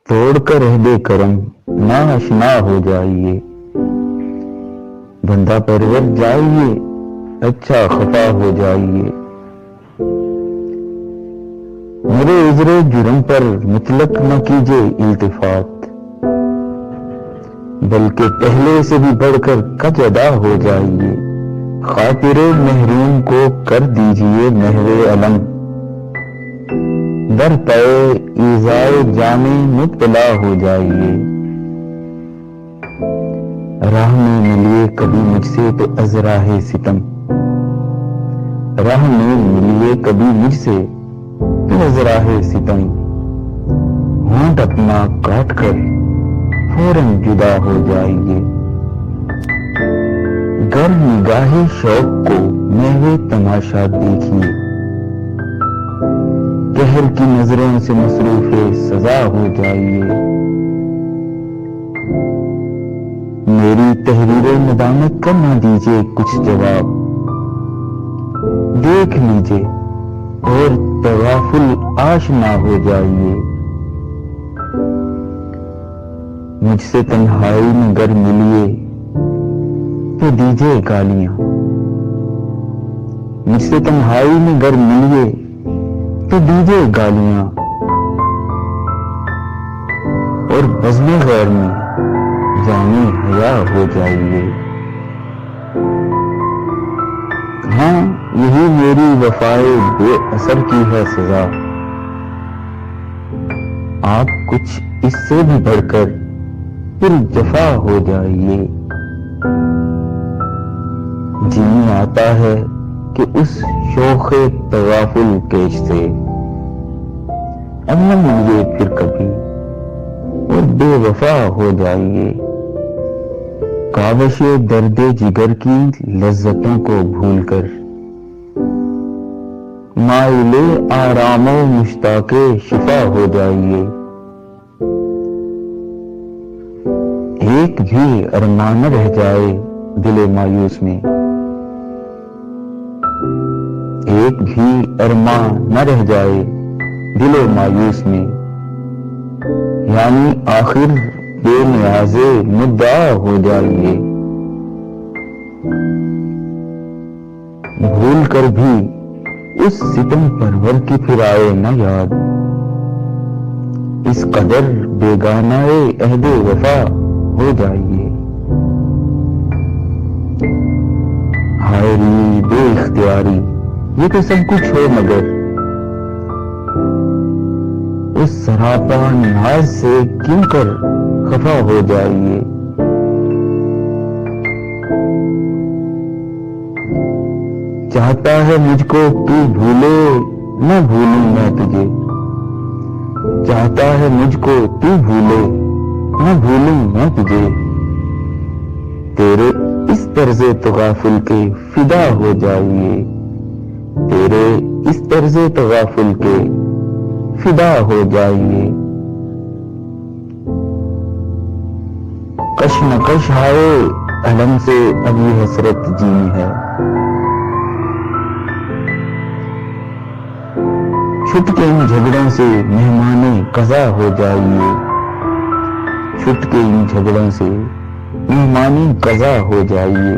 توڑ کر عہد کرم ناشنا ہو جائیے، بندہ پرور جائیے، اچھا خفا ہو جائیے۔ میرے عذر جرم پر مطلق نہ کیجیے التفات، بلکہ پہلے سے بھی بڑھ کر کج ادا ہو جائیے۔ خاطر محروم کو کر دیجیے محو علم، در پائے ایذائے جان مبتلا ہو جائیے۔ راہ میں ملیے کبھی مجھ سے تو ازراہ ستم، راہ میں ملیے کبھی مجھ سے تو ازراہ ستم، ہونٹ اپنا کاٹ کر فوراً جدا ہو جائیے۔ گر نگاہ شوق کو محو تماشا دیکھیے، قہر کی نظروں سے مصروف سزا ہو جائیے۔ میری تحریر ندامت کا نہ دیجیے کچھ جواب، دیکھ لیجیے اور تغافل آشنا ہو جائیے۔ مجھ سے تنہائی میں گر ملیے تو دیجیے گالیاں، مجھ سے تنہائی میں گر ملیے تو دیجیے گالیاں، اور بزم غیر میں جامی حیا ہو جائیے۔ ہاں یہی میری وفائے بے اثر کی ہے سزا، آپ کچھ اس سے بھی بڑھ کر پھر جفا ہو جائیے۔ جی آتا ہے کہ اس شوق تغافل کیش سے اب نہ ملیے پھر کبھی اور بے وفا ہو جائیے۔ کاوش درد جگر کی لذتوں کو بھول کر مائل آرام و مشتاق شفا ہو جائیے۔ ایک بھی ارمان نہ رہ جائے دل مایوس میں، ایک بھی ارمان نہ رہ جائے دل مایوس میں، یعنی آخر بے نیاز مدعا ہو جائیے۔ بھول کر بھی اس ستم پرور کی پھر آئے نہ یاد، اس قدر بیگانہ عہد وفا ہو جائیے۔ ہائے ری بے اختیاری یہ تو سب کچھ ہو، مگر اس سراپا ناز سے کیوں کر خفا ہو جائیے۔ چاہتا ہے مجھ کو تو بھولے نہ بھولوں میں تجھے، چاہتا ہے مجھ کو تو بھولے نہ بھولوں میں تجھے، تیرے اس طرز تغافل کے فدا ہو جائیے، تیرے اس طرز تغافل کے فدا ہو جائیے۔ کشمکش ہائے علم سے ابھی حسرت جینی ہے، چھٹ کے ان جھگڑوں سے مہمان قضا ہو جائیے، چھٹ کے ان جھگڑوں سے مہمان قضا ہو جائیے۔